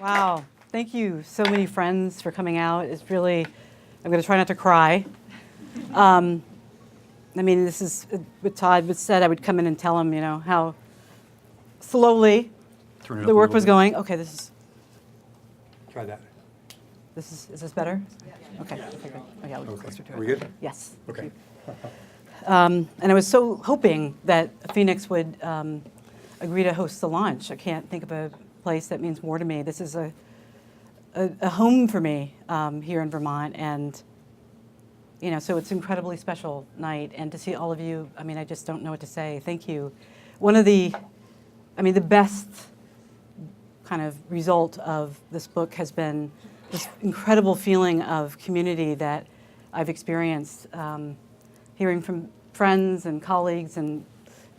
Wow. Thank you, so many friends, for coming out. It's really, I'm going to try not to cry. I mean, this is what Todd said. I would come in and tell him, how slowly the work was going. Okay, this is. Try that. Is this better? Yeah. Okay. Okay, good. Okay, I'll get closer to it. Are we good? Yes. Okay. And I was so hoping that Phoenix would agree to host the launch. I can't think of a place that means more to me. This is a home for me here in Vermont, and so it's an incredibly special night. And to see all of you, I mean, I just don't know what to say. Thank you. One of the best kind of result of this book has been this incredible feeling of community that I've experienced, hearing from friends and colleagues and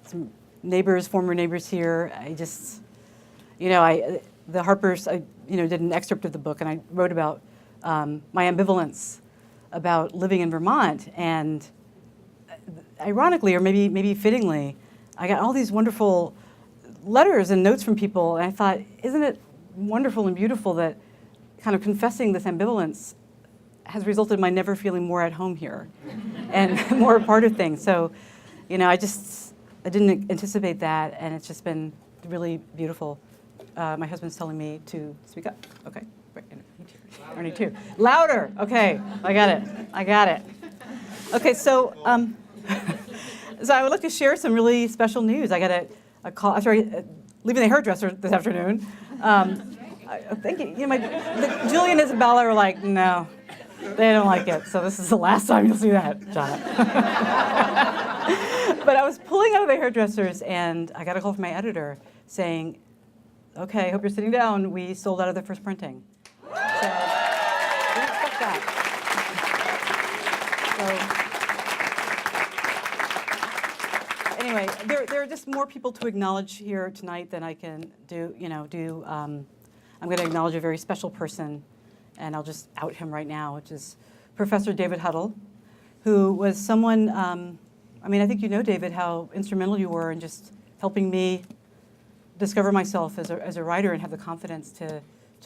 some neighbors, former neighbors here. I just, the Harpers, I did an excerpt of the book, and I wrote about my ambivalence about living in Vermont. And ironically, or maybe fittingly, I got all these wonderful letters and notes from people, and I thought, isn't it wonderful and beautiful that kind of confessing this ambivalence has resulted in my never feeling more at home here and more a part of things. So, I didn't anticipate that, and it's just been really beautiful. My husband's telling me to speak up. Okay, I need to. Louder. Okay, I got it. Okay, so so I would like to share some really special news. I got a call after leaving the hairdresser this afternoon. Thank you. Julie and Isabella are like, no, they don't like it. So this is the last time you'll see that, John. But I was pulling out of the hairdressers, and I got a call from my editor saying, okay, hope you're sitting down. We sold out of the first printing. So, didn't expect that. So, anyway, there are just more people to acknowledge here tonight than I can do. I'm going to acknowledge a very special person, and I'll just out him right now, which is Professor David Huddle, who was someone, I think you know, David, how instrumental you were in just helping me discover myself as a writer and have the confidence to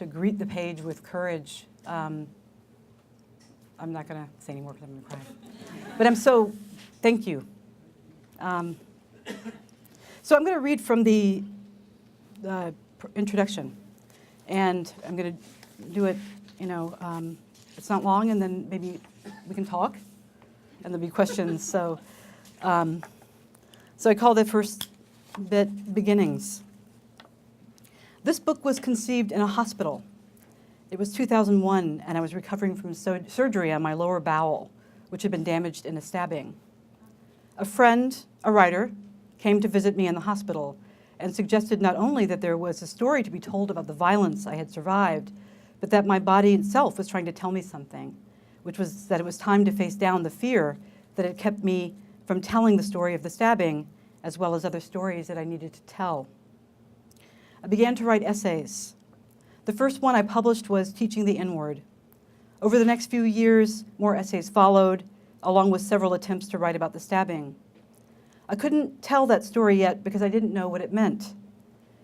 greet the page with courage. I'm not going to say any more because I'm going to cry. But thank you. So I'm going to read from the introduction, and I'm going to do it, it's not long, and then maybe we can talk, and there'll be questions. So I call the first bit Beginnings. This book was conceived in a hospital. It was 2001, and I was recovering from surgery on my lower bowel, which had been damaged in a stabbing. A friend, a writer, came to visit me in the hospital and suggested not only that there was a story to be told about the violence I had survived, but that my body itself was trying to tell me something, which was that it was time to face down the fear that had kept me from telling the story of the stabbing, as well as other stories that I needed to tell. I began to write essays. The first one I published was Teaching the Inward. Over the next few years, more essays followed, along with several attempts to write about the stabbing. I couldn't tell that story yet because I didn't know what it meant.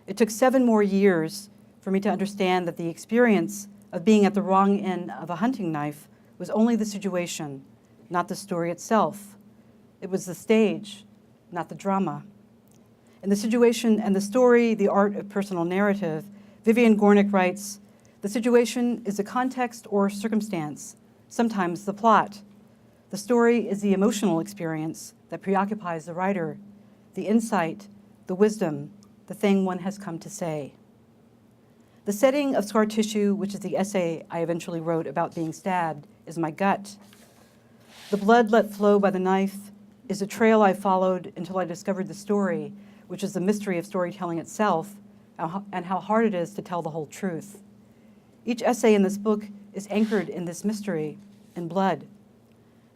It took 7 more years for me to understand that the experience of being at the wrong end of a hunting knife was only the situation, not the story itself. It was the stage, not the drama. In The Situation and the Story, The Art of Personal Narrative, Vivian Gornick writes, the situation is a context or circumstance, sometimes the plot. The story is the emotional experience that preoccupies the writer, the insight, the wisdom, the thing one has come to say. The setting of Scar Tissue, which is the essay I eventually wrote about being stabbed, is my gut. The blood let flow by the knife is a trail I followed until I discovered the story, which is the mystery of storytelling itself, and how hard it is to tell the whole truth. Each essay in this book is anchored in this mystery, in blood.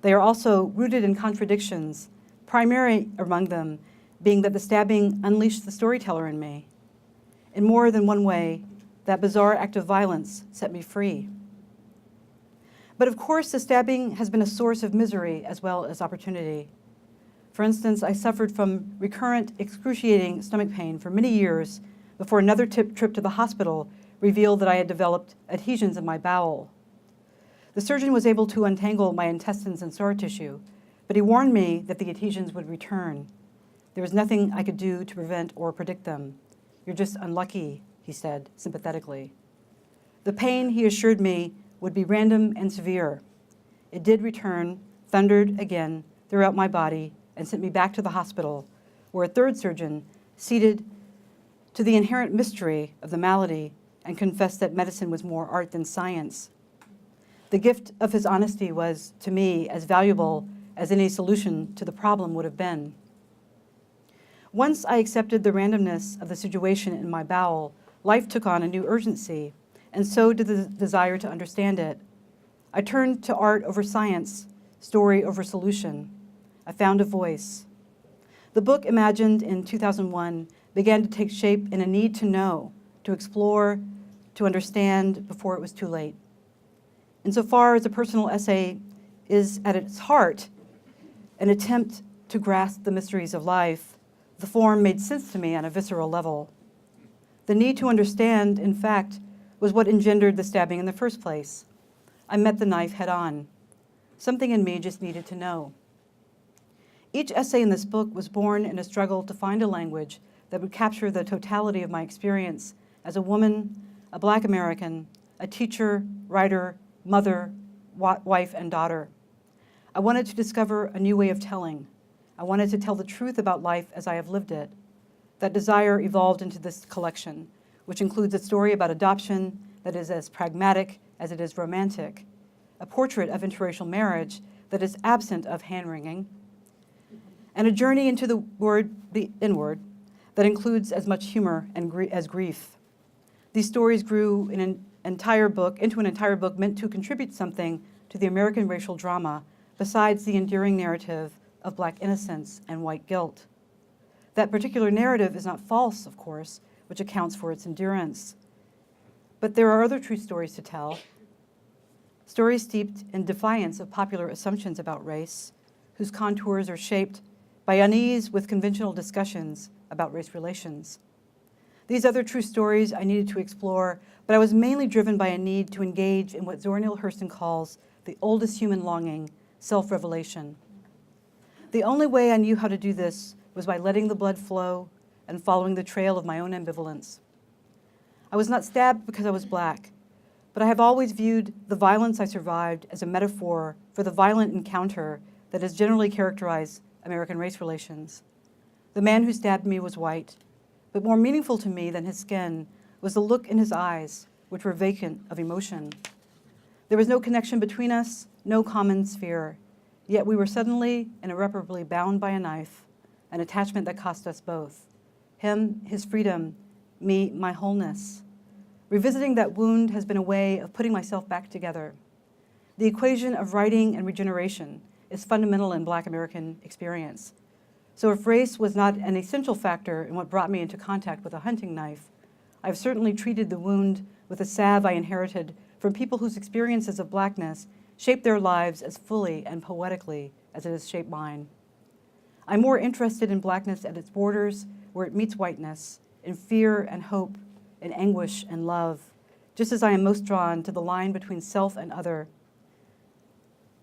They are also rooted in contradictions, primary among them being that the stabbing unleashed the storyteller in me. In more than one way, that bizarre act of violence set me free. But of course, the stabbing has been a source of misery as well as opportunity. For instance, I suffered from recurrent, excruciating stomach pain for many years before another trip to the hospital revealed that I had developed adhesions in my bowel. The surgeon was able to untangle my intestines and scar tissue, but he warned me that the adhesions would return. There was nothing I could do to prevent or predict them. You're just unlucky, he said sympathetically. The pain, he assured me, would be random and severe. It did return, thundered again throughout my body, and sent me back to the hospital, where a third surgeon, ceded to the inherent mystery of the malady, and confessed that medicine was more art than science. The gift of his honesty was, to me, as valuable as any solution to the problem would have been. Once I accepted the randomness of the situation in my bowel, life took on a new urgency, and so did the desire to understand it. I turned to art over science, story over solution. I found a voice. The book, imagined in 2001, began to take shape in a need to know, to explore, to understand before it was too late. Insofar as a personal essay is, at its heart, an attempt to grasp the mysteries of life, the form made sense to me on a visceral level. The need to understand, in fact, was what engendered the stabbing in the first place. I met the knife head on. Something in me just needed to know. Each essay in this book was born in a struggle to find a language that would capture the totality of my experience as a woman, a Black American, a teacher, writer, mother, wife, and daughter. I wanted to discover a new way of telling. I wanted to tell the truth about life as I have lived it. That desire evolved into this collection, which includes a story about adoption that is as pragmatic as it is romantic, a portrait of interracial marriage that is absent of hand-wringing, and a journey into the inward, that includes as much humor and as grief. These stories grew into an entire book meant to contribute something to the American racial drama besides the enduring narrative of Black innocence and white guilt. That particular narrative is not false, of course, which accounts for its endurance. But there are other true stories to tell, stories steeped in defiance of popular assumptions about race, whose contours are shaped by unease with conventional discussions about race relations. These other true stories I needed to explore, but I was mainly driven by a need to engage in what Zora Neale Hurston calls the oldest human longing, self-revelation. The only way I knew how to do this was by letting the blood flow and following the trail of my own ambivalence. I was not stabbed because I was Black, but I have always viewed the violence I survived as a metaphor for the violent encounter that has generally characterized American race relations. The man who stabbed me was white, but more meaningful to me than his skin was the look in his eyes, which were vacant of emotion. There was no connection between us, no common sphere, yet we were suddenly and irreparably bound by a knife, an attachment that cost us both. Him, his freedom, me, my wholeness. Revisiting that wound has been a way of putting myself back together. The equation of writing and regeneration is fundamental in Black American experience. So if race was not an essential factor in what brought me into contact with a hunting knife, I've certainly treated the wound with a salve I inherited from people whose experiences of Blackness shaped their lives as fully and poetically as it has shaped mine. I'm more interested in Blackness at its borders, where it meets whiteness, in fear and hope, in anguish and love, just as I am most drawn to the line between self and other,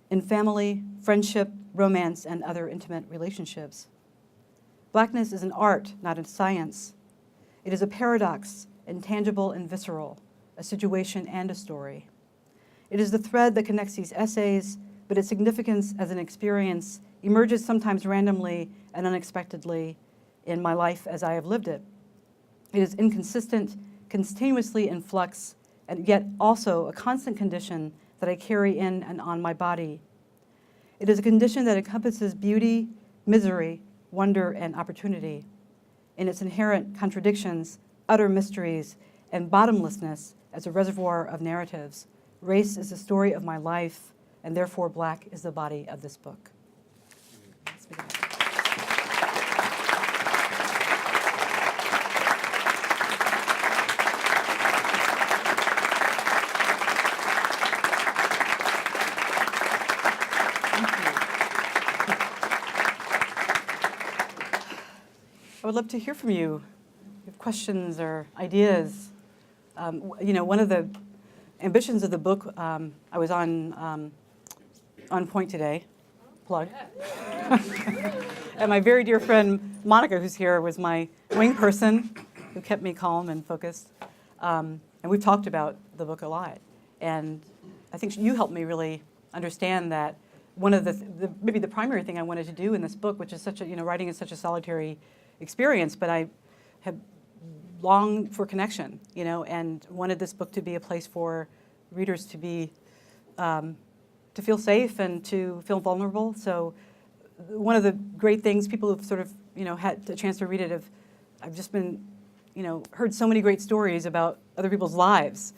in family, friendship, romance, and other intimate relationships. Blackness is an art, not a science. It is a paradox, intangible and visceral, a situation and a story. It is the thread that connects these essays, but its significance as an experience emerges sometimes randomly and unexpectedly in my life as I have lived it. It is inconsistent, continuously in flux, and yet also a constant condition that I carry in and on my body. It is a condition that encompasses beauty, misery, wonder, and opportunity. In its inherent contradictions, utter mysteries, and bottomlessness as a reservoir of narratives, race is the story of my life, and therefore Black is the body of this book. I would love to hear from you. If you have questions or ideas. One of the ambitions of the book, I was on Point today, plug. And my very dear friend Monica, who's here, was my wing person who kept me calm and focused. And we've talked about the book a lot. And I think you helped me really understand that one of maybe the primary thing I wanted to do in this book, which is such a, writing is such a solitary experience, but I have longed for connection, and wanted this book to be a place for readers to be, to feel safe and to feel vulnerable. So one of the great things, people who've sort of, had a chance to read it, I've just been, heard so many great stories about other people's lives.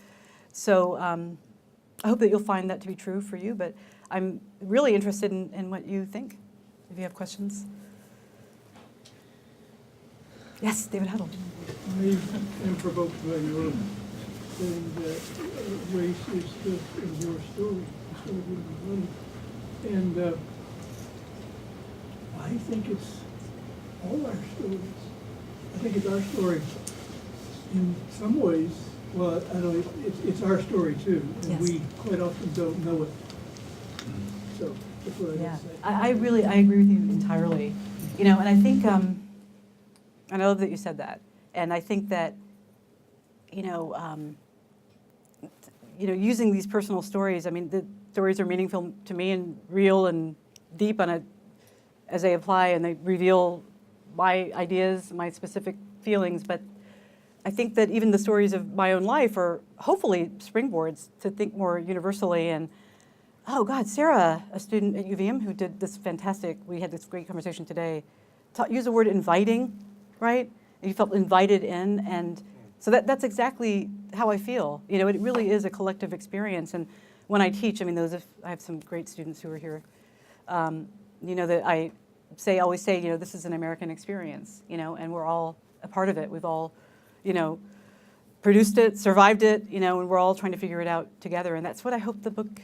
So I hope that you'll find that to be true for you, but I'm really interested in what you think, if you have questions. Yes, David Huddle. I am provoked by your saying that race is your story instead of your money. And I think it's all our stories. I think it's our story in some ways. Well, I know it's our story too, and Yes. we quite often don't know it. So that's what I Yeah, would say. I agree with you entirely. And I think, and I love that you said that. And I think that, using these personal stories, I mean, the stories are meaningful to me and real and deep as they apply, and they reveal my ideas, my specific feelings. But I think that even the stories of my own life are hopefully springboards to think more universally. And oh God, Sarah, a student at UVM who did this we had this great conversation today, used the word inviting, right? You felt invited in, and so that's exactly how I feel. It really is a collective experience. And when I teach, I mean, I have some great students who are here, that I always say, this is an American experience, and we're all a part of it. We've all, produced it, survived it, and we're all trying to figure it out together. And that's what I hope the book,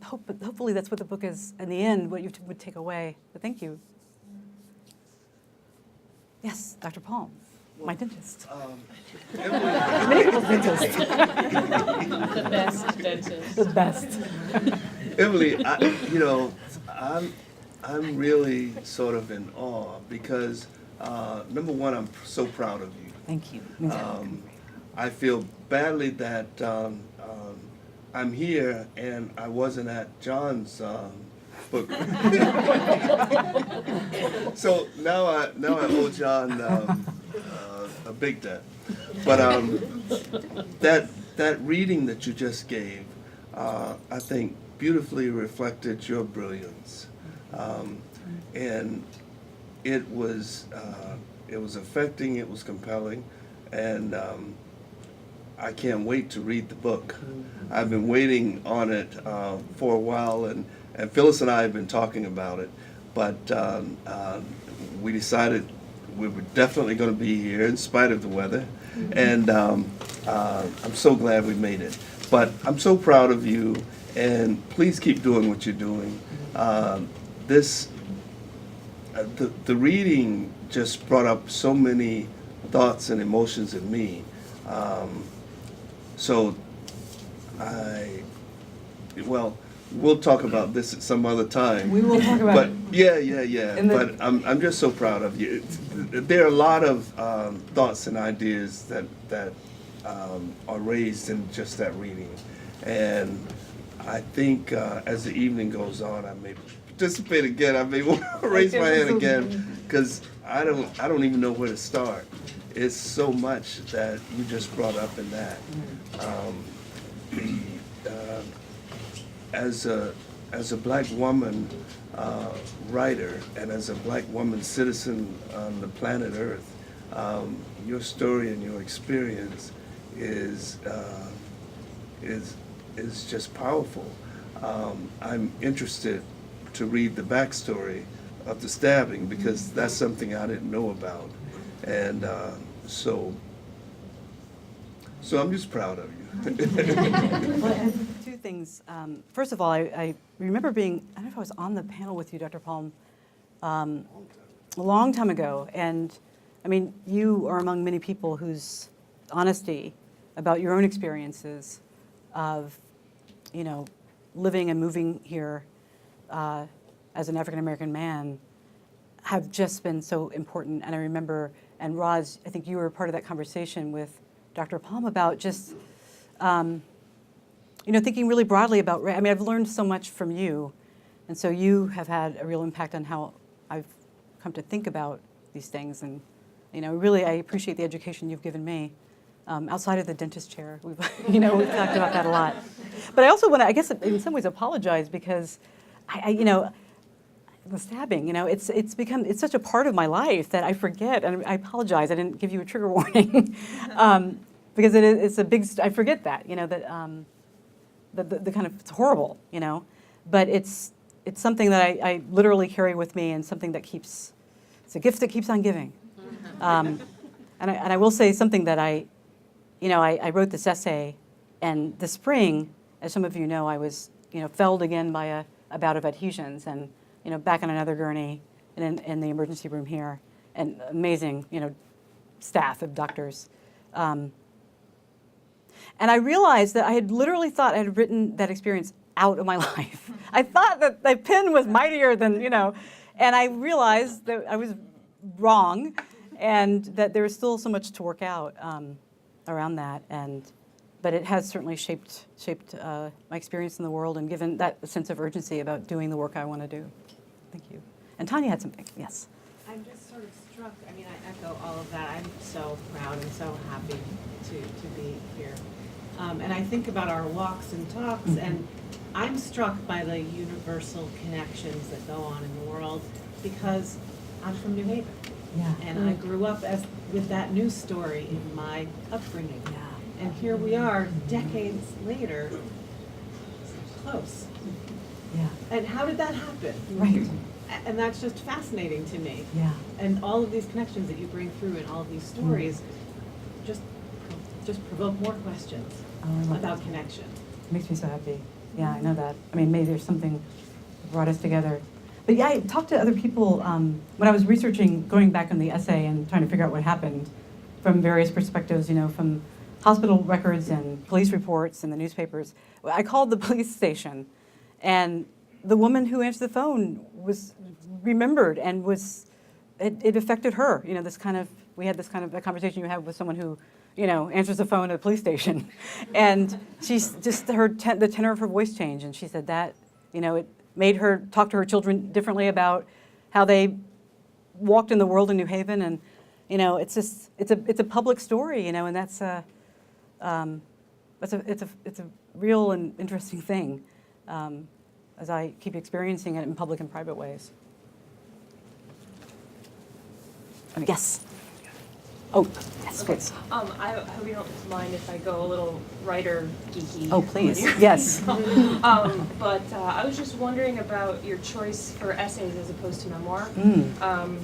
hopefully that's what the book is in the end, what you would take away. But thank you. Yes, Dr. Palm, my dentist. Many people's dentist. The best dentist. The best. Emily, I'm really sort of in awe because, number one, I'm so proud of you. Thank you. I feel badly that I'm here and I wasn't at John's book. So now I owe John a big debt. But that reading that you just gave, I think beautifully reflected your brilliance, and it was affecting. It was compelling, and I can't wait to read the book. I've been waiting on it for a while, and Phyllis and I have been talking about it, but we decided we were definitely going to be here in spite of the weather, and I'm so glad we made it. But I'm so proud of you, and please keep doing what you're doing. The reading just brought up so many thoughts and emotions in me. So we'll talk about this at some other time. We will talk about But it. yeah. But I'm just so proud of you. There are a lot of thoughts and ideas that are raised in just that reading, and I think as the evening goes on, I may participate again. I may want to raise my hand again because I don't even know where to start. It's so much that you just brought up in that. As a black woman writer and as a black woman citizen on the planet Earth, your story and your experience is just powerful. I'm interested to read the backstory of the stabbing because that's something I didn't know about, and so I'm just proud of you. Well, I have two things. First of all, I remember being, I don't know if I was on the panel with you, Dr. Palm, a long time ago. And I mean, you are among many people whose honesty about your own experiences of, living and moving here as an African-American man have just been so important. And I remember, and Roz, I think you were part of that conversation with Dr. Palm about just, thinking really broadly about, I've learned so much from you. And so you have had a real impact on how I've come to think about these things. And, really, I appreciate the education you've given me. Outside of the dentist chair, we've talked about that a lot. But I also want to, I guess, in some ways, apologize because, the stabbing, it's such a part of my life that I forget, and I apologize. I didn't give you a trigger warning because it's a big. I forget that, the kind of it's horrible, but it's something that I literally carry with me, and something that keeps. It's a gift that keeps on giving. And I will say something that I wrote this essay, and this spring, as some of you know, I was, felled again by a bout of adhesions, and, back on another gurney in the emergency room here, and amazing, staff of doctors. And I realized that I had literally thought I had written that experience out of my life. I thought that the pen was mightier than, and I realized that I was wrong, and that there was still so much to work out around that, but it has certainly shaped my experience in the world and given that sense of urgency about doing the work I want to do. Thank you. And Tanya had something. Yes. I'm just sort of struck. I echo all of that. I'm so proud and so happy to be here. And I think about our walks and talks, and I'm struck by the universal connections that go on in the world because I'm from New Haven. Yeah. And I grew up with that news story in my upbringing. Yeah. And here we are, decades later, close. Yeah. And how did that happen? Right. And that's just fascinating to me. Yeah. And all of these connections that you bring through in all of these stories just provoke more questions about connection. It makes me so happy. Yeah, I know that. Maybe there's something that brought us together. But yeah, I talked to other people when I was researching, going back on the essay and trying to figure out what happened from various perspectives, from hospital records and police reports and the newspapers. I called the police station, and the woman who answered the phone was remembered, and it affected her. We had this kind of a conversation you have with someone who, answers the phone at a police station, and she's just the tenor of her voice changed, and she said that, it made her talk to her children differently about how they walked in the world in New Haven, and it's a public story, and that's it's a real and interesting thing as I keep experiencing it in public and private ways. Yes. Oh, yes, please. I hope you don't mind if I go a little writer geeky. Oh, please. on you. Yes. But I was just wondering about your choice for essays as opposed to memoir. I'm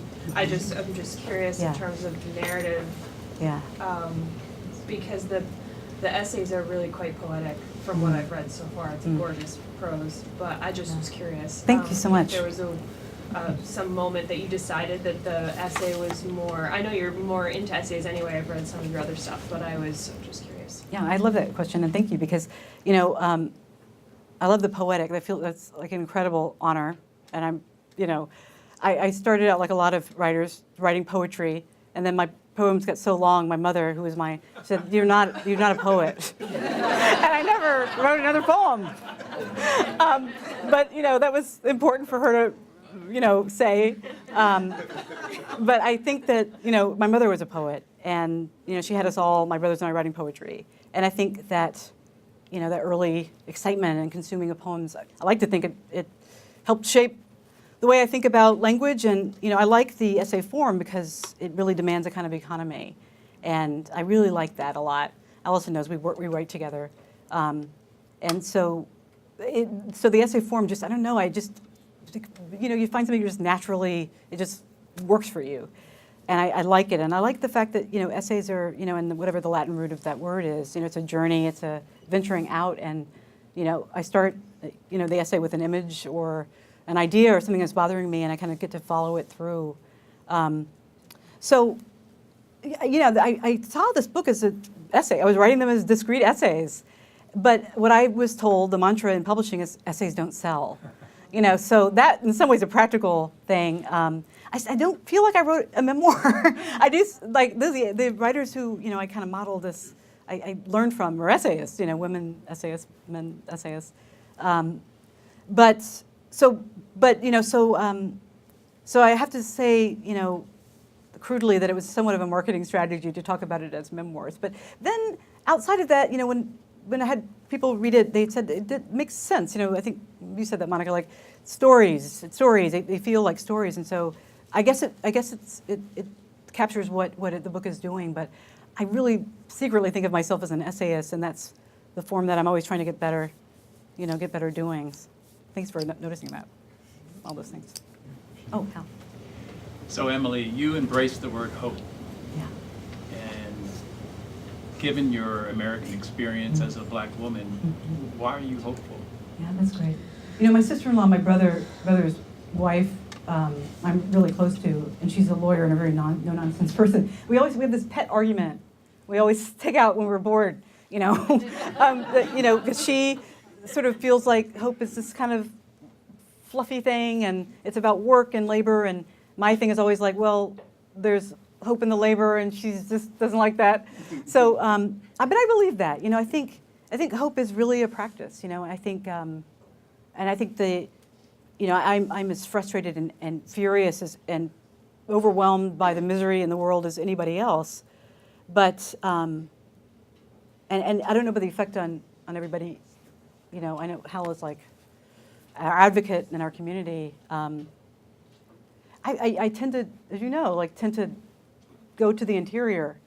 just curious Yeah. in terms of narrative, Yeah. because the essays are really quite poetic from what I've read so far. It's a gorgeous prose, but I just was curious. Thank you so much. There was some moment that you decided that the essay was more. I know you're more into essays anyway. I've read some of your other stuff, but I'm just curious. Yeah, I love that question, and thank you, because, I love the poetic. I feel that's like an incredible honor, and I started out like a lot of writers, writing poetry, and then my poems got so long. My mother, who was said, "You're not a poet," and I never wrote another poem. But that was important for her to, say. But I think that my mother was a poet, and she had us all, my brothers and I, writing poetry, and I think that that early excitement and consuming of poems, I like to think it helped shape the way I think about language, and I like the essay form because it really demands a kind of economy, and I really like that a lot. Allison knows we write together, and so the essay form just, I don't know, you find something just naturally, it just works for you, and I like it, and I like the fact that essays are in whatever the Latin root of that word is, it's a journey, it's a venturing out, and I start the essay with an image or an idea or something that's bothering me, and I kind of get to follow it through. So, I saw this book as essay. I was writing them as discrete essays. But what I was told, the mantra in publishing is essays don't sell. You know, so that in some ways a practical thing. I don't feel like I wrote a memoir. I do, like the writers who, you know, I kind of modeled this, I learned from were essayists, you know, women essayists, men essayists. So I have to say, you know, crudely that it was somewhat of a marketing strategy to talk about it as memoirs. But then outside of that, you know, when I had people read it, they said it makes sense. You know, I think you said that, Monica, like stories, they feel like stories. And so I guess it captures what the book is doing. But I really secretly think of myself as an essayist, and that's the form that I'm always trying to get better, you know, get better doing. Thanks for noticing that, all those things. Oh, Hal. So Emily, you embraced the word hope. Yeah. And given your American experience as a black woman, why are you hopeful? Yeah, that's great. You know, my sister-in-law, my brother's wife, I'm really close to, and she's a lawyer and a very no-nonsense person. We have this pet argument. We always take out when we're bored, you know. Because she sort of feels like hope is this kind of fluffy thing, and it's about work and labor, and my thing is always like, well, there's hope in the labor, and she just doesn't like that. So, but I believe that. You know, I think hope is really a practice. You know, I think, and I think I'm as frustrated and furious and overwhelmed by the misery in the world as anybody else. But and I don't know about the effect on everybody. You know, I know Hal is like our advocate in our community. I tend to, as you know, tend to go to the interior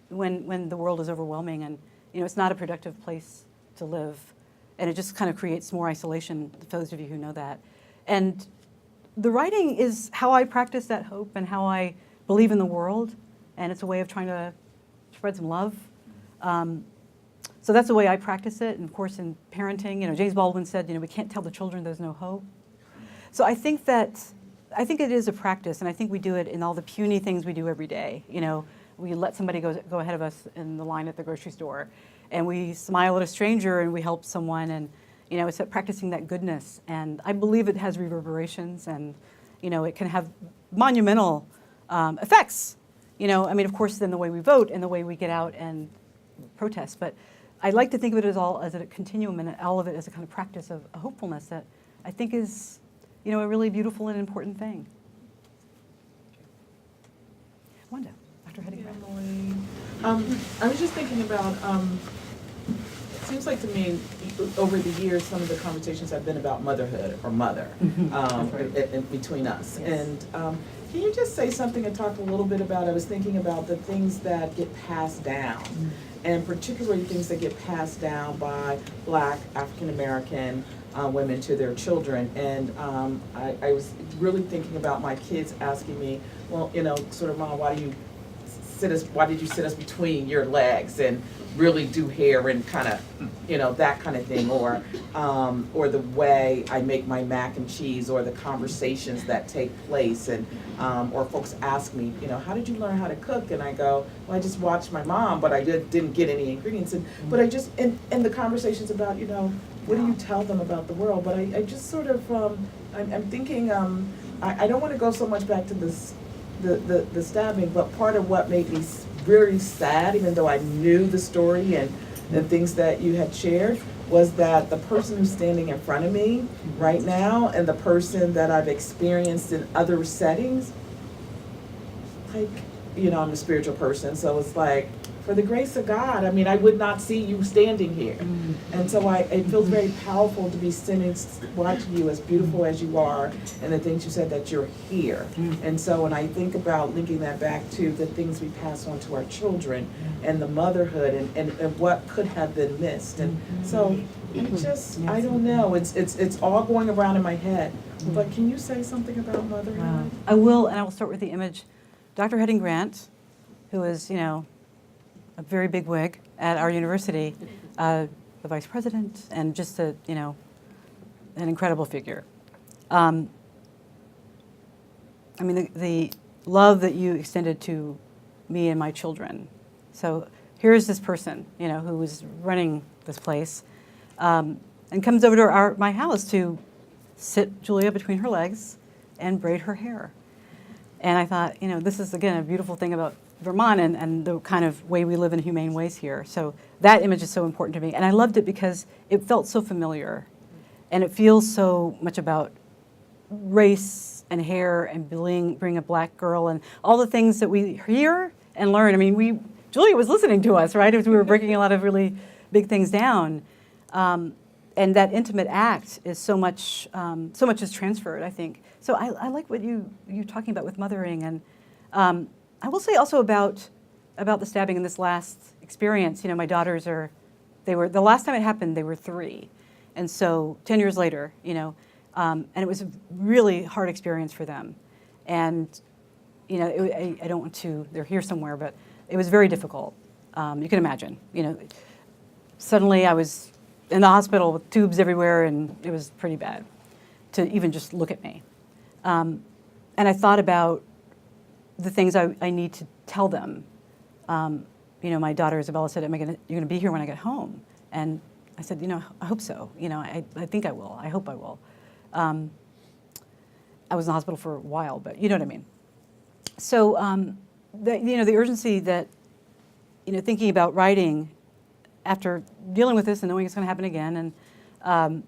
when the world is overwhelming, and you know it's not a productive place to live, and it just kind of creates more isolation. For those of you who know that, and the writing is how I practice that hope and how I believe in the world, and it's a way of trying to spread some love. So that's the way I practice it. And of course, in parenting, you know, James Baldwin said, you know, we can't tell the children there's no hope. So I think it is a practice, and I think we do it in all the puny things we do every day. You know, we let somebody go ahead of us in the line at the grocery store, and we smile at a stranger and we help someone, and you know, it's practicing that goodness. And I believe it has reverberations, and you know, it can have monumental effects. You know, I mean, of course, then the way we vote and the way we get out and protest, but I like to think of it as a continuum, and all of it as a kind of practice of a hopefulness that I think is, you know, a really beautiful and important thing. Wanda, Dr. Heading. I was just thinking about, it seems like to me, over the years, some of the conversations have been about motherhood or mother in between us. Yes. And can you just say something and talk a little bit about, I was thinking about the things that get passed down, and particularly things that get passed down by Black, African-American women to their children. And I was really thinking about my kids asking me, well, you know, sort of, Mom, why did you sit us between your legs and really do hair and kind of, you know, that kind of thing, or the way I make my mac and cheese, or the conversations that take place, and or folks ask me, you know, how did you learn how to cook? And I go, well, I just watched my mom, but I didn't get any ingredients. But I just, and the conversations about, you know, what do you tell them about the world? But I just sort of, I'm thinking, I don't want to go so much back to this, the stabbing, but part of what made me very sad, even though I knew the story and the things that you had shared, was that the person who's standing in front of me right now and the person that I've experienced in other settings, like, you know, I'm a spiritual person, so it's like, for the grace of God, I mean, I would not see you standing here. And so it feels very powerful to be sitting, watching you, as beautiful as you are, and the things you said, that you're here. And so when I think about linking that back to the things we pass on to our children, and the motherhood, and what could have been missed. And so I don't know, it's all going around in my head. But can you say something about motherhood? I will, and I will start with the image. Dr. Heading Grant, who is, you know, a very big wig at our university, the vice president, and just an incredible figure. I mean, the love that you extended to me and my children So here's this person, who was running this place, and comes over to my house to sit Julia between her legs and braid her hair. And I thought, this is, again, a beautiful thing about Vermont and the kind of way we live in humane ways here. So that image is so important to me. And I loved it because it felt so familiar. And it feels so much about race and hair and being a black girl and all the things that we hear and learn. I mean, Julia was listening to us, right, as we were breaking a lot of really big things down. And that intimate act is so much is transferred, I think. So I like what you're talking about with mothering. And I will say also about the stabbing in this last experience, my daughters the last time it happened, they were 3. And so 10 years later, and it was a really hard experience for them. And, I don't want to, they're here somewhere, but it was very difficult. You can imagine, suddenly I was in the hospital with tubes everywhere, and it was pretty bad to even just look at me. And I thought about the things I need to tell them. My daughter Isabella said, you're going to be here when I get home? And I said, I hope so. I think I will. I hope I will. I was in the hospital for a while, but you know what I mean. So, the urgency that, thinking about writing after dealing with this and knowing it's going to happen again, and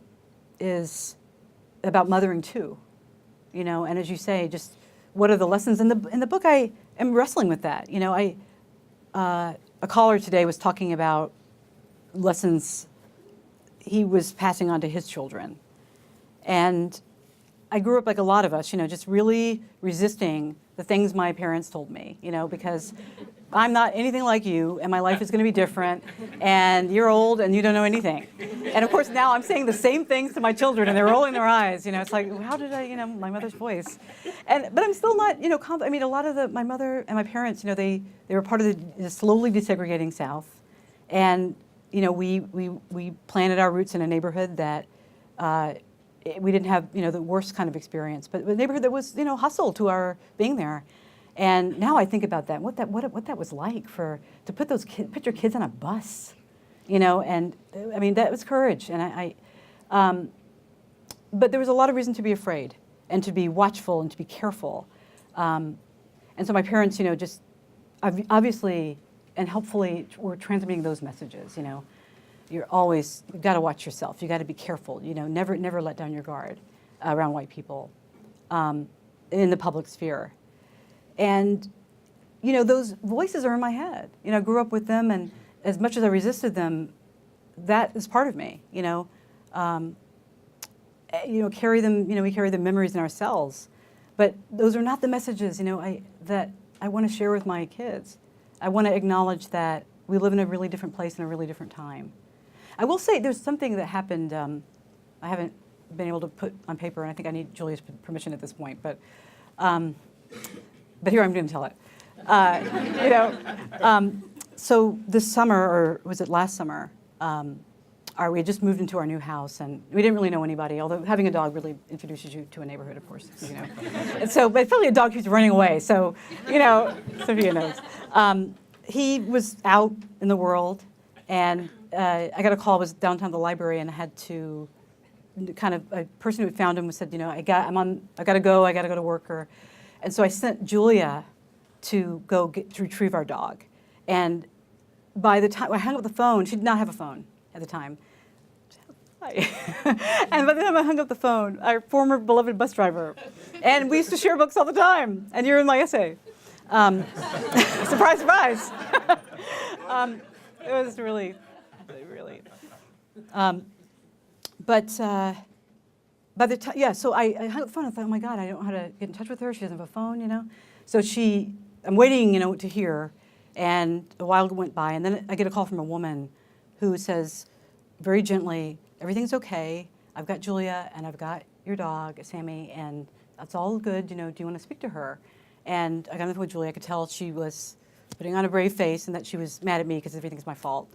is about mothering too. And as you say, just what are the lessons in the book? I am wrestling with that. A caller today was talking about lessons he was passing on to his children, and I grew up like a lot of us, just really resisting the things my parents told me, because I'm not anything like you, and my life is going to be different, and you're old and you don't know anything. And of course now I'm saying the same things to my children, and they're rolling their eyes. It's like, how did I, my mother's voice, but I'm still not, a lot of my mother and my parents, they were part of the slowly desegregating South, and we planted our roots in a neighborhood that we didn't have the worst kind of experience, but a neighborhood that was hostile to our being there. And now I think about that, what that was like to put put your kids on a bus, and I mean that was courage. And but there was a lot of reason to be afraid and to be watchful and to be careful. And so my parents, just obviously and helpfully were transmitting those messages. You've got to watch yourself. You got to be careful. Never let down your guard around white people in the public sphere. And, those voices are in my head. I grew up with them, and as much as I resisted them, that is part of me. Carry them. We carry the memories in ourselves, but those are not the messages. That I want to share with my kids. I want to acknowledge that we live in a really different place in a really different time. I will say there's something that happened. I haven't been able to put on paper, and I think I need Julia's permission at this point, but here I'm going to tell it. So this summer, or was it last summer, we had just moved into our new house, and we didn't really know anybody, although having a dog really introduces you to a neighborhood, of course. And so, but finally a dog keeps running away, so, Sophia knows. He was out in the world, and I got a call. I was downtown the library, and I had to a person who had found him said, I got to go to work, and so I sent Julia to go to retrieve our dog. And by the time I hung up the phone, she did not have a phone at the time. Hi. And by the time I hung up the phone, our former beloved bus driver, and we used to share books all the time, and you're in my essay. Surprise, surprise. It was really. But by the time, so I hung up the phone. I thought, oh my God, I don't know how to get in touch with her. She doesn't have a phone, So I'm waiting, to hear, and a while went by, and then I get a call from a woman who says, very gently, everything's okay. I've got Julia, and I've got your dog, Sammy, and that's all good. Do you want to speak to her? And I got on the phone with Julia. I could tell she was putting on a brave face, and that she was mad at me because everything's my fault.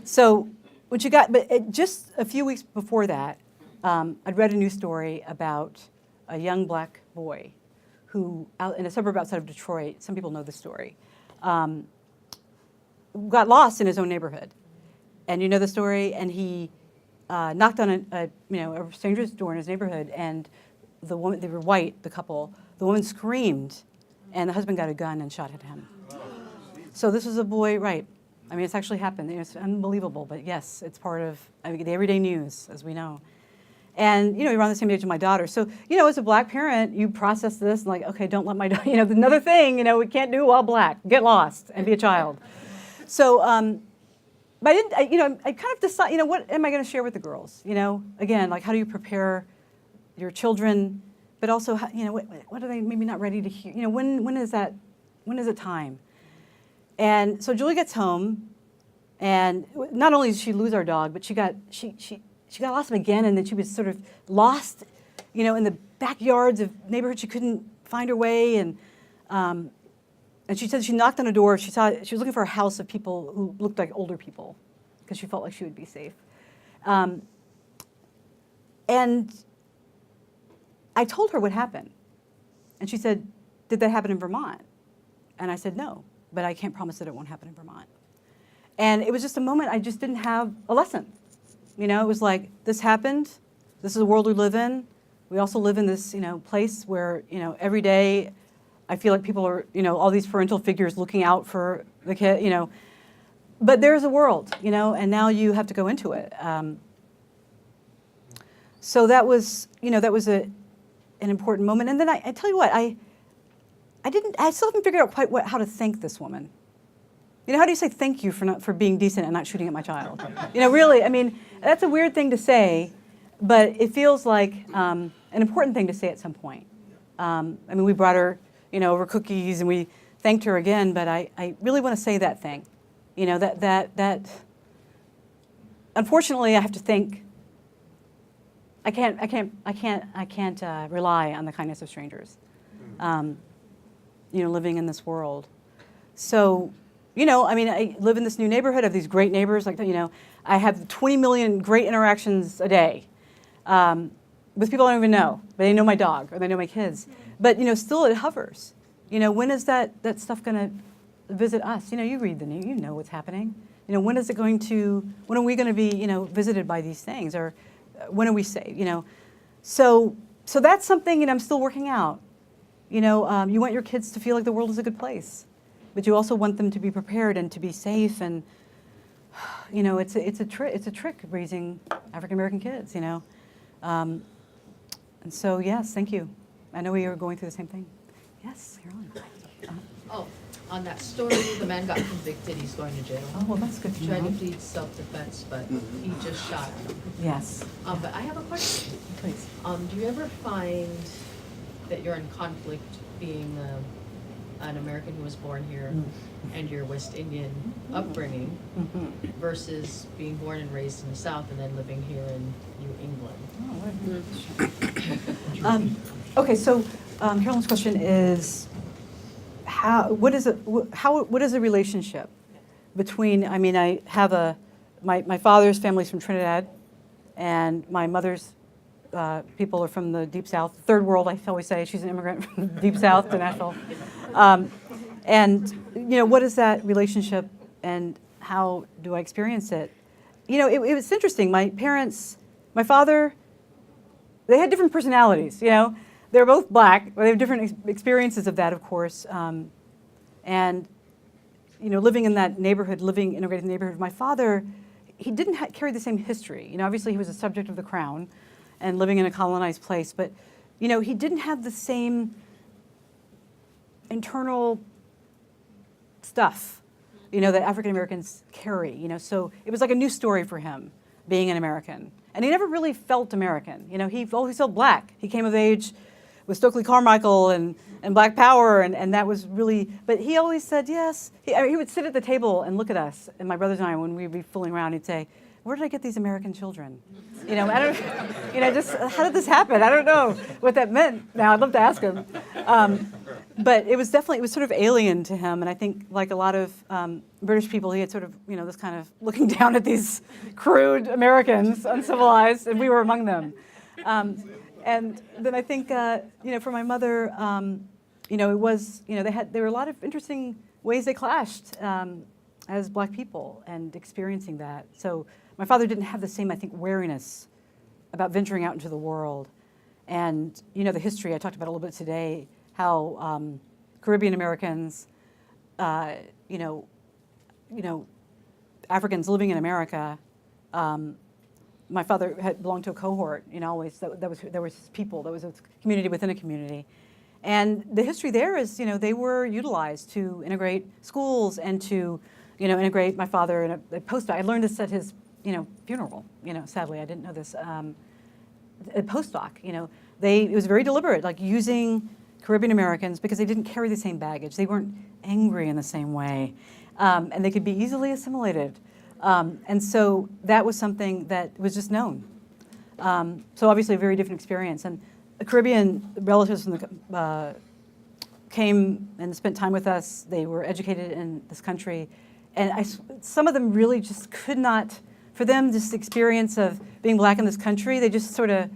So when she got, but just a few weeks before that, I'd read a news story about a young black boy who, out in a suburb outside of Detroit, some people know the story, got lost in his own neighborhood. And you know the story, and he knocked on a stranger's door in his neighborhood, and the woman, they were white, the couple, the woman screamed, and the husband got a gun and shot at him. So this was a boy, right. I mean, it's actually happened. It's unbelievable, but yes, it's part of the everyday news, as we know. And, you're around the same age as my daughter. So, as a black parent, you process this and like, okay, don't let my daughter, another thing, we can't do while black. Get lost and be a child. So, but I kind of decide, what am I going to share with the girls? Again, like how do you prepare your children, but also, what are they maybe not ready to hear? When is it time? And so Julie gets home, and not only did she lose our dog, but she got lost him again, and then she was sort of lost, in the backyards of neighborhoods. She couldn't find her way, and she said she knocked on a door. She was looking for a house of people who looked like older people, because she felt like she would be safe. And I told her what happened, and she said, "Did that happen in Vermont?" And I said, "No, but I can't promise that it won't happen in Vermont." And it was just a moment I just didn't have a lesson. It was like, this happened. This is the world we live in. We also live in this, place where, every day I feel like people are, all these parental figures looking out for the kid, But there's a world, and now you have to go into it. So that was, an important moment. And then I tell you what, I still haven't figured out quite how to thank this woman. How do you say thank you for being decent and not shooting at my child? Really, I mean, that's a weird thing to say, but it feels like an important thing to say at some point. We brought her, over cookies, and we thanked her again, but I really want to say that thing. That unfortunately I have to think, I can't rely on the kindness of strangers, living in this world. So, I live in this new neighborhood. I have these great neighbors. I have 20 million great interactions a day with people I don't even know, but they know my dog or they know my kids. But, still it hovers. When is that stuff going to visit us? You read the news, you know what's happening. When are we going to be, visited by these things? Or when are we safe? So that's something, I'm still working out. You want your kids to feel like the world is a good place. But you also want them to be prepared and to be safe, and it's a trick raising African American kids, and so yes, thank you. I know we are going through the same thing. Yes, Carolyn. Oh, on that story, the man got convicted. He's going to jail. Oh well, that's good to He know. tried to plead self-defense, but he just shot him. Yes. But I have a question. Please. Do you ever find that you're in conflict being an American who was born here and your West Indian upbringing versus being born and raised in the South and then living here in New England? Okay, so Carolyn's question is, what is the relationship between? I have my father's family's from Trinidad, and my mother's people are from the Deep South, third world. I always say she's an immigrant from the Deep South to Nashville. And what is that relationship, and how do I experience it? It was interesting. My parents, my father, they had different personalities. They're both black, but they have different experiences of that, of course. And living in that neighborhood, integrated neighborhood. My father, he didn't carry the same history. Obviously he was a subject of the crown, and living in a colonized place, but he didn't have the same internal stuff, that African Americans carry. So it was like a new story for him, being an American, and he never really felt American. He always felt black. He came of age with Stokely Carmichael and Black Power, and that was really. But he always said yes. He would sit at the table and look at us, and my brothers and I, when we'd be fooling around, he'd say, "Where did I get these American children?" I don't, just how did this happen? I don't know what that meant. Now I'd love to ask him. But it was sort of alien to him, and I think like a lot of British people, he had sort of this kind of looking down at these crude Americans, uncivilized, and we were among them. And then I think for my mother, it was there were a lot of interesting ways they clashed. as Black people and experiencing that. So my father didn't have the same, I think, wariness about venturing out into the world. And you know the history, I talked about a little bit today, how Caribbean Americans, you know, Africans living in America, my father had belonged to a cohort, you know, always, there was people, there was a community within a community. And the history there is, you know, they were utilized to integrate schools and to, you know, integrate my father in a postdoc. I learned this at his, you know, funeral, you know, sadly, I didn't know this. A postdoc, you know, it was very deliberate, like using Caribbean Americans because they didn't carry the same baggage. They weren't angry in the same way. And they could be easily assimilated. And so that was something that was just known. So obviously a very different experience. And the Caribbean relatives from the, came and spent time with us. They were educated in this country. And some of them really just could not, for them, this experience of being Black in this country, they just sort of,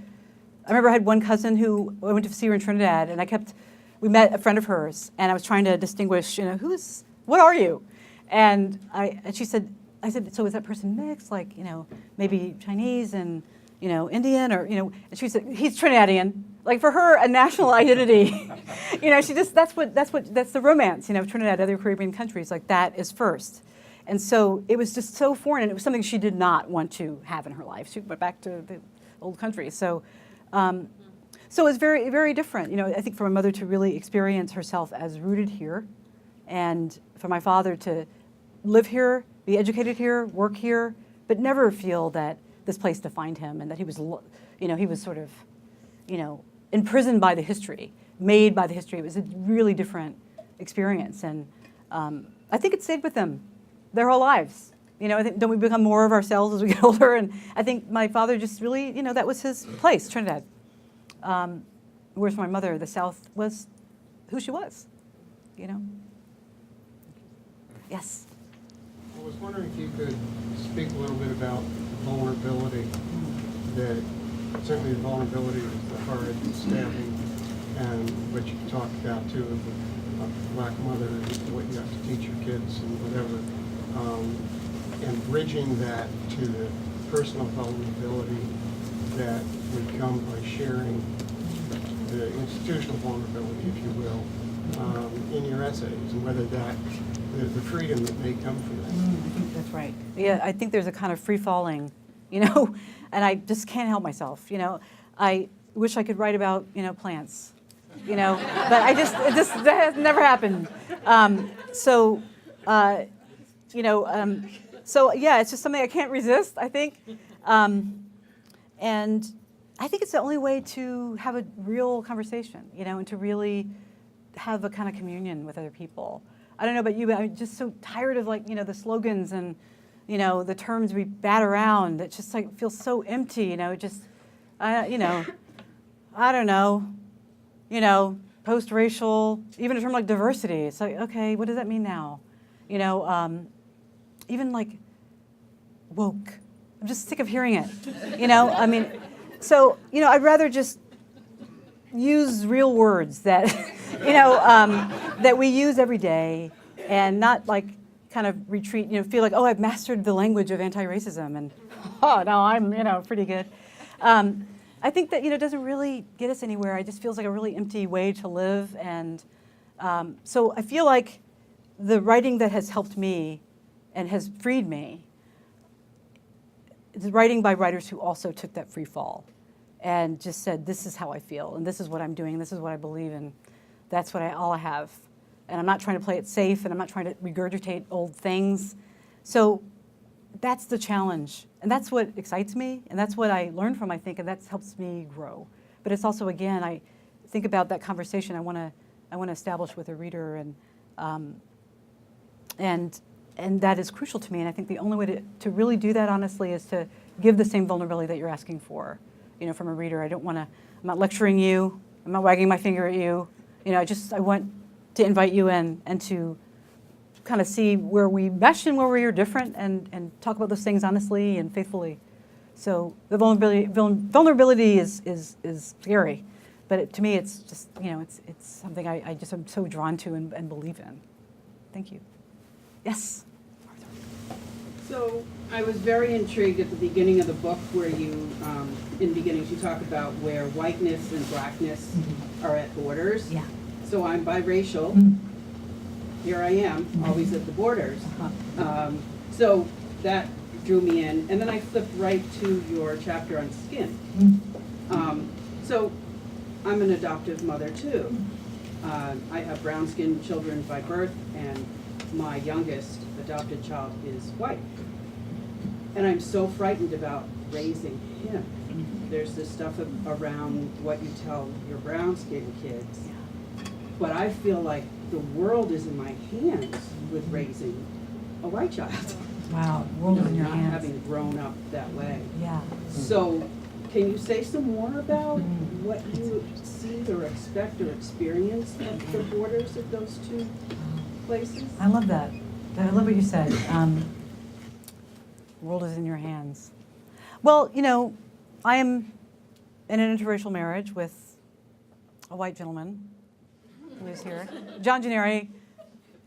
I remember I had one cousin who, I went to see her in Trinidad, and we met a friend of hers, and I was trying to distinguish, you know, what are you? And she said, I said, so is that person mixed, like, you know, maybe Chinese and, you know, Indian, or, you know, and she said, he's Trinidadian. Like, for her, a national identity, you know, that's the romance, you know, Trinidad, other Caribbean countries, like, that is first. And so it was just so foreign, and it was something she did not want to have in her life. She went back to the old country. So it was very, very different. You know, I think for my mother to really experience herself as rooted here, and for my father to live here, be educated here, work here, but never feel that this place defined him and that he was, you know, he was sort of, you know, imprisoned by the history, made by the history. It was a really different experience. And I think it stayed with them their whole lives. You know, I think, don't we become more of ourselves as we get older? And I think my father just really, you know, that was his place, Trinidad. Whereas for my mother, the South was who she was, you know? Yes? I was wondering if you could speak a little bit about vulnerability, that certainly the vulnerability is the heart of the stabbing, and what you talked about too of the Black mother and what you have to teach your kids and whatever, and bridging that to the personal vulnerability that would come by sharing the institutional vulnerability, if you will, in your essays, and whether that, the freedom that may come from that. I think that's right. Yeah, I think there's a kind of free-falling, you know, and I just can't help myself, you know. I wish I could write about, you know, plants, you know, but that has never happened. You know, so yeah, it's just something I can't resist, I think. And I think it's the only way to have a real conversation, you know, and to really have a kind of communion with other people. I don't know about you, but I'm just so tired of, like, you know, the slogans and, you know, the terms we bat around. It just like feels so empty, you know, just, you know, I don't know, you know, post-racial, even a term like diversity. It's like, okay, what does that mean now? You know, even like woke. I'm just sick of hearing it, you know? I mean, so, you know, I'd rather just use real words that, you know, that we use every day, and not like kind of retreat, you know, feel like, oh, I've mastered the language of anti-racism, and oh, no, I'm, you know, pretty good. I think that, you know, it doesn't really get us anywhere. It just feels like a really empty way to live. And so I feel like the writing that has helped me and has freed me is writing by writers who also took that free fall and just said, this is how I feel, and this is what I'm doing, and this is what I believe in. That's all I have. And I'm not trying to play it safe, and I'm not trying to regurgitate old things. So that's the challenge. And that's what excites me, and that's what I learn from, I think, and that helps me grow. But it's also, again, I think about that conversation I want to establish with a reader, and that is crucial to me. And I think the only way to really do that, honestly, is to give the same vulnerability that you're asking for, you know, from a reader. I'm not lecturing you, I'm not wagging my finger at you. You know, I want to invite you in and to kind of see where we mesh and where we are different, and talk about those things honestly and faithfully. So the vulnerability is scary, but to me it's just, you know, it's something I just am so drawn to and believe in. Thank you. Yes? Arthur. So I was very intrigued at the beginning of the book where you, in beginnings, you talk about where whiteness and blackness are at borders. Yeah. So I'm biracial. Here I am, always at the borders. So that drew me in. And then I flipped right to your chapter on skin. So I'm an adoptive mother too. I have brown-skinned children by birth, and my youngest adopted child is white. And I'm so frightened about raising him. There's this stuff around what you tell your brown-skinned kids. But I feel like the world is in my hands with raising a white child. Wow, world is in your Not hands. having grown up that way. Yeah. So, can you say some more about what you see or expect or experience at the borders of those two places? I love that. I love what you said. World is in your hands. Well, you know, I am in an interracial marriage with a white gentleman who is here. John Gennari,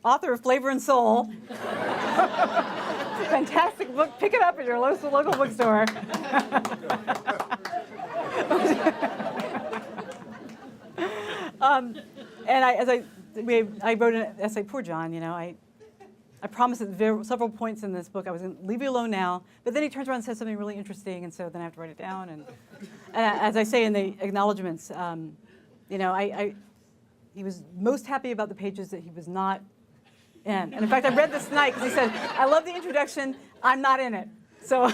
author of Flavor and Soul. Fantastic book. Pick it up at your local bookstore. And I wrote an essay, poor John, you know, I promised at several points in this book I was going to leave you alone now, but then he turns around and says something really interesting, and so then I have to write it down. And as I say in the acknowledgments, you know, he was most happy about the pages that he was not in. And in fact, I read this tonight because he said, I love the introduction, I'm not in it. So,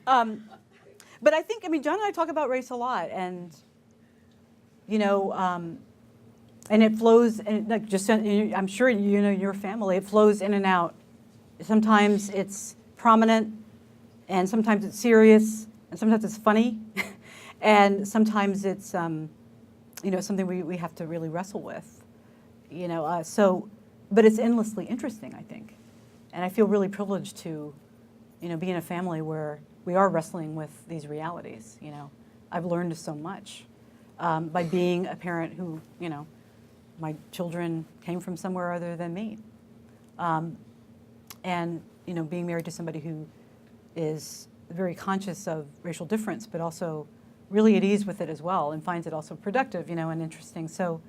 but I think, I mean, John and I talk about race a lot, and, you know, and it flows, and like just, I'm sure you know your family, it flows in and out. Sometimes it's prominent, and sometimes it's serious, and sometimes it's funny, and sometimes it's, you know, something we have to really wrestle with, you know. But it's endlessly interesting, I think, and I feel really privileged to, you know, be in a family where we are wrestling with these realities. You know, I've learned so much by being a parent who, you know, my children came from somewhere other than me. And, you know, being married to somebody who is very conscious of racial difference, but also really at ease with it as well, and finds it also productive, you know, and interesting. So,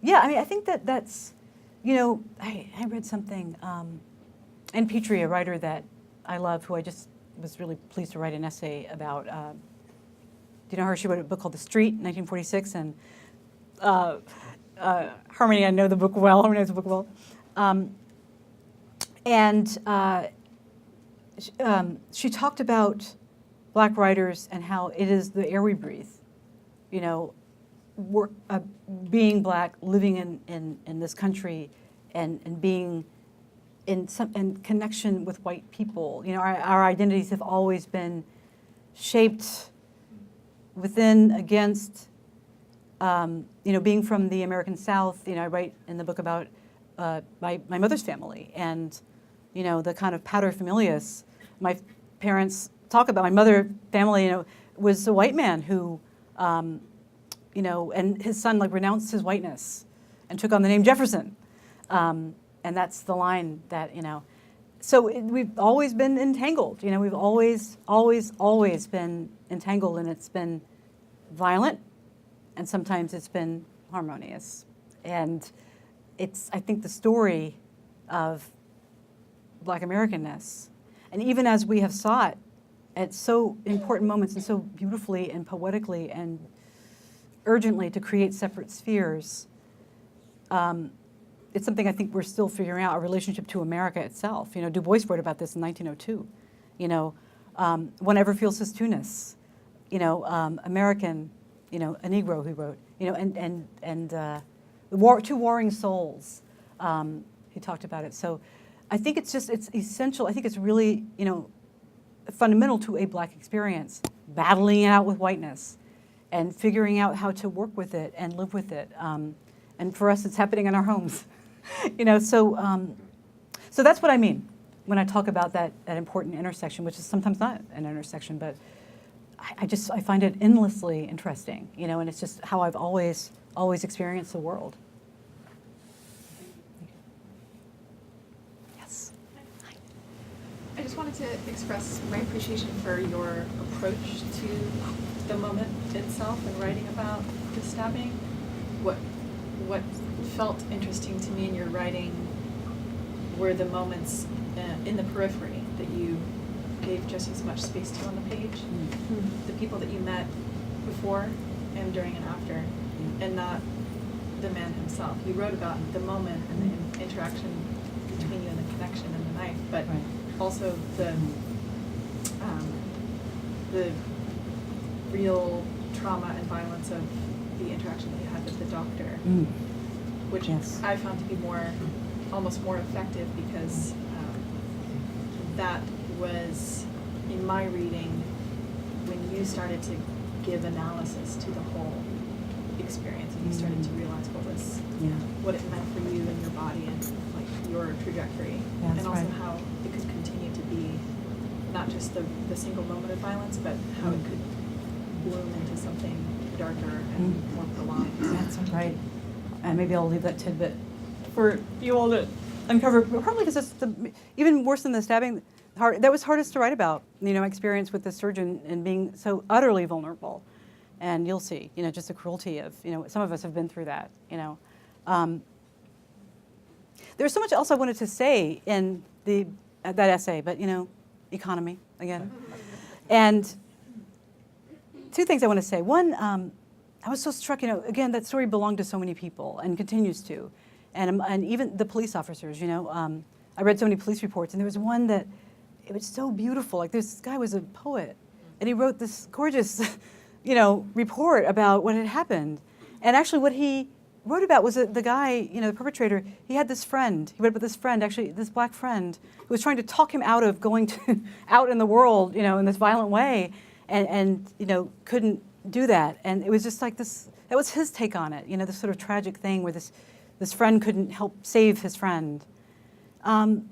yeah, I mean, I think that's, you know, I read something, Ann Petrie, a writer that I love, who I just was really pleased to write an essay about. Do you know her? She wrote a book called The Street, 1946, and Harmony, I know the book well. Harmony knows the book well. She talked about Black writers and how it is the air we breathe. You know, being Black, living in this country, and being in connection with white people. You know, our identities have always been shaped within, against. You know, being from the American South, you know, I write in the book about my mother's family, and, you know, the kind of paterfamilias my parents talk about. My mother family, you know, was a white man who, you know, and his son like renounced his whiteness and took on the name Jefferson, and that's the line that, you know. So we've always been entangled. You know, we've always been entangled, and it's been violent. And sometimes it's been harmonious. And it's, I think, the story of Black Americanness. And even as we have sought at so important moments and so beautifully and poetically and urgently to create separate spheres, it's something I think we're still figuring out, our relationship to America itself. You know, Du Bois wrote about this in 1902. You know, one ever feels his two-ness. You know, American, you know, a Negro, he wrote, you know, and two warring souls. He talked about it. So I think it's essential. I think it's really, you know, fundamental to a Black experience, battling it out with whiteness and figuring out how to work with it and live with it. And for us, it's happening in our homes, you know. So that's what I mean when I talk about that important intersection, which is sometimes not an intersection, but I find it endlessly interesting, you know, and it's just how I've always experienced the world. I I to express my appreciation for your approach to the moment itself and writing about the stabbing. What felt interesting to me in your writing were the moments in the periphery that you gave just as much space to on the page. The people that you met before and during and after, and not the man himself. You wrote about the moment and the interaction between you and the connection and the knife, but also the real trauma and violence of the interaction that you had with the doctor, which I found to be almost more effective because that was, in my reading, when you started to give analysis to the whole experience and you started to realize what it meant for you and your body and like your trajectory, and also how it could continue to be not just the single moment of violence, but how it could bloom into something darker and more prolonged. That's right. And maybe I'll leave that tidbit for you all to uncover, partly because it's even worse than the stabbing, that was hardest to write about, my experience with the surgeon and being so utterly vulnerable. And you'll see, just the cruelty of, some of us have been through that, There's so much else I wanted to say in that essay, but, economy, again. And two things I want to say. One, I was so struck, again, that story belonged to so many people and continues to. And even the police officers, I read so many police reports, and there was one that, it was so beautiful. Like, this guy was a poet, and he wrote this gorgeous, report about what had happened. And actually what he wrote about was that the guy, the perpetrator, he had this friend. He wrote about this friend, actually, this black friend, who was trying to talk him out of going out in the world, in this violent way, and couldn't do that. And it was just like this, that was his take on it, this sort of tragic thing where this friend couldn't help save his friend. And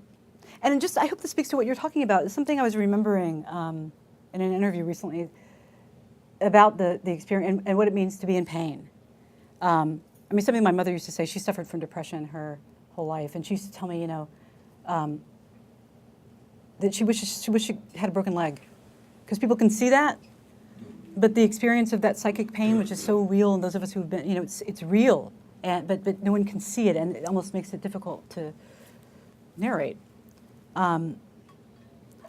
just, I hope this speaks to what you're talking about. It's something I was remembering in an interview recently about the experience and what it means to be in pain. Something my mother used to say, she suffered from depression her whole life, and she used to tell me, that she wished she had a broken leg. Because people can see that, but the experience of that psychic pain, which is so real, and those of us who've been, it's real, but no one can see it, and it almost makes it difficult to narrate.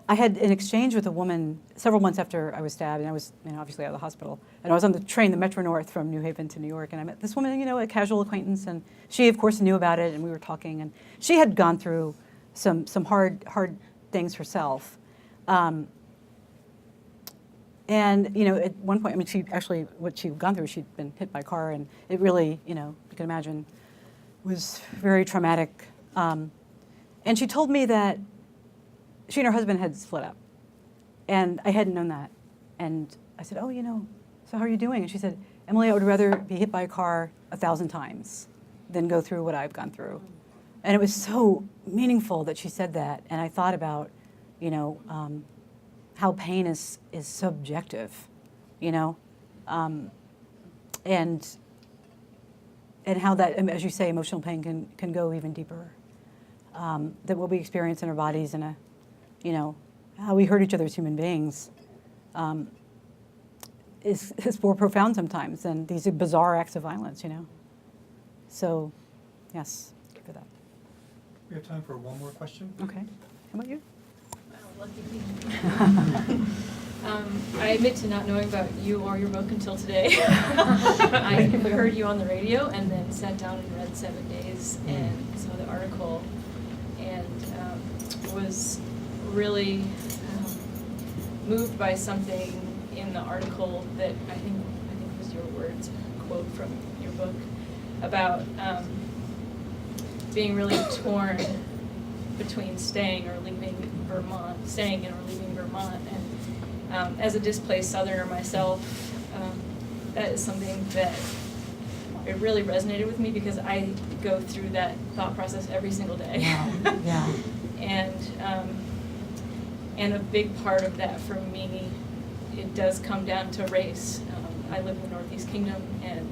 I had an exchange with a woman several months after I was stabbed, and I was obviously out of the hospital. And I was on the train, the Metro North from New Haven to New York, and I met this woman, a casual acquaintance, and she, of course, knew about it, and we were talking, and she had gone through some hard things herself. And, at one point, she actually, what she'd gone through, she'd been hit by a car, and it really, you can imagine, was very traumatic. And she told me that she and her husband had split up, and I hadn't known that. And I said, oh, so how are you doing? And she said, Emily, I would rather be hit by a car 1,000 times than go through what I've gone through. And it was so meaningful that she said that. And I thought about, how pain is subjective, and how that, as you say, emotional pain can go even deeper. That what we experience in our bodies and how we hurt each other as human beings is more profound sometimes than these bizarre acts of violence, So, yes, for that. We have time for one more question. Okay. How about you? Wow, lucky me. I admit to not knowing about you or your book until today. I heard you on the radio and then sat down and read 7 Days and saw the article and was really moved by something in the article that I think was your words, quote from your book, about being really torn between staying or leaving Vermont, and as a displaced Southerner myself, that is something that it really resonated with me because I go through that thought process every single day. Wow. Yeah. And a big part of that for me, it does come down to race. I live in the Northeast Kingdom, and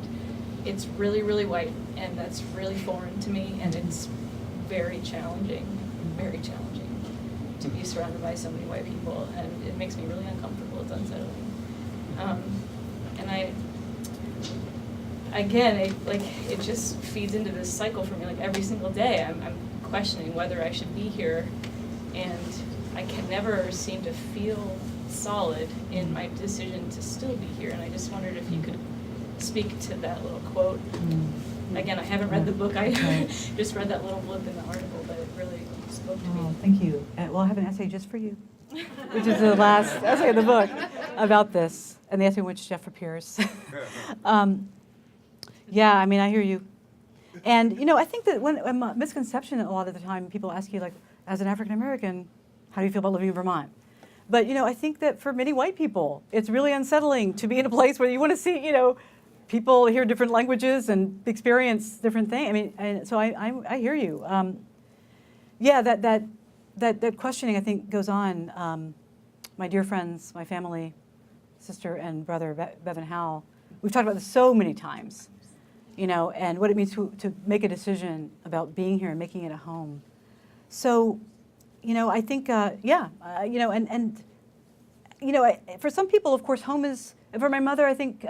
it's really, really white, and that's really foreign to me, and it's very challenging to be surrounded by so many white people, and it makes me really uncomfortable. It's unsettling. And it just feeds into this cycle for me. Like every single day, I'm questioning whether I should be here, and I can never seem to feel solid in my decision to still be here. And I just wondered if you could speak to that little quote. Again, I haven't read the book. I just read that little blip in the article, but it really spoke to me. Oh, thank you. Well, I have an essay just for you, which is the last essay in the book about this, and the essay in which Jeff appears. Yeah, I mean, I hear you. And, you know, I think that when a misconception a lot of the time, people ask you, like, as an African American, how do you feel about living in Vermont? But, you know, I think that for many white people, it's really unsettling to be in a place where you want to see, you know, people hear different languages and experience different things. I mean, and so I hear you. Yeah, that questioning, I think, goes on. My dear friends, my family, sister and brother, Bev and Hal, we've talked about this so many times, you know, and what it means to make a decision about being here and making it a home. So, you know, I think, you know, and you know, for some people, of course, home is, for my mother, I think,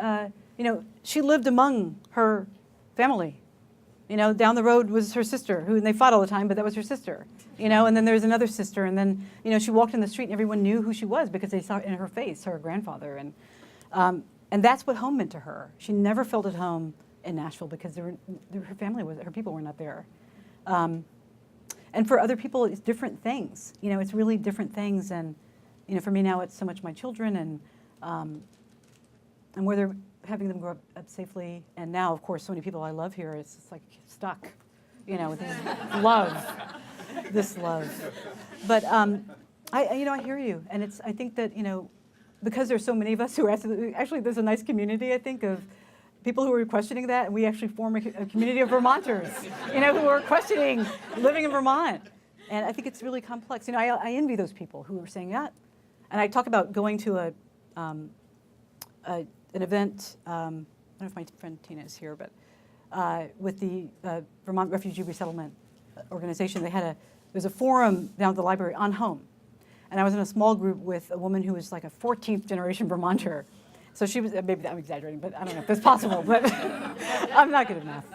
you know, she lived among her family. You know, down the road was her sister, who, and they fought all the time, but that was her sister. You know, and then there was another sister, and then, you know, she walked in the street and everyone knew who she was because they saw it in her face, her grandfather. And that's what home meant to her. She never felt at home in Nashville because her family was, her people were not there. And for other people, it's different things. You know, it's really different things. And, you know, for me now, it's so much my children and whether having them grow up safely. And now, of course, so many people I love here, it's just like stuck, you know, with this love. But you know, I hear you. And I think that, you know, because there's so many of us who are actually there's a nice community, I think, of people who are questioning that, and we actually form a community of Vermonters, you know, who are questioning living in Vermont. And I think it's really complex. You know, I envy those people who are saying that. And I talk about going to an event, I don't know if my friend Tina is here, but with the Vermont Refugee Resettlement Organization, there was a forum down at the library on home. And I was in a small group with a woman who was like a 14th generation Vermonter. So she was, maybe I'm exaggerating, but I don't know if that's possible, but I'm not good at math.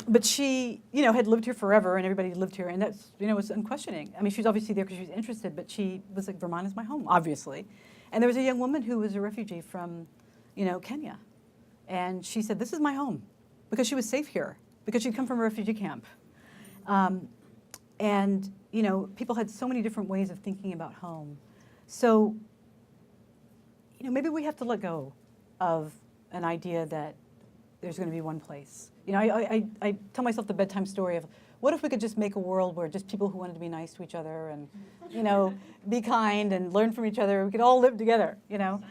But she, you know, had lived here forever and everybody lived here, and that's, you know, was unquestioning. I mean, she was obviously there because she was interested, but she was like, Vermont is my home, obviously. And there was a young woman who was a refugee from, you know, Kenya. And she said, this is my home, because she was safe here, because she'd come from a refugee camp. And, you know, people had so many different ways of thinking about home. So, you know, maybe we have to let go of an idea that there's going to be one place. You know, I tell myself the bedtime story of, what if we could just make a world where just people who wanted to be nice to each other and, you know, be kind and learn from each other, we could all live together, you know?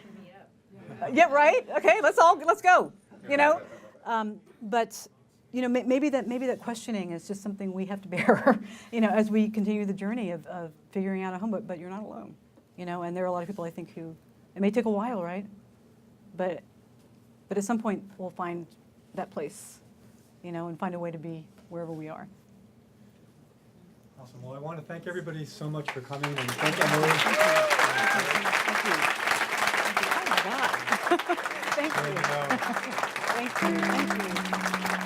Yeah, right? Okay, let's go, you know? But, you know, maybe that questioning is just something we have to bear, you know, as we continue the journey of figuring out a home, but you're not alone, you know? And there are a lot of people, I think, who, it may take a while, right? But at some point, we'll find that place, you know, and find a way to be wherever we are. Awesome. Well, I want to thank everybody so much for coming, and thank Emily. Thank you. Oh my God. Thank you. Thank you. Thank you.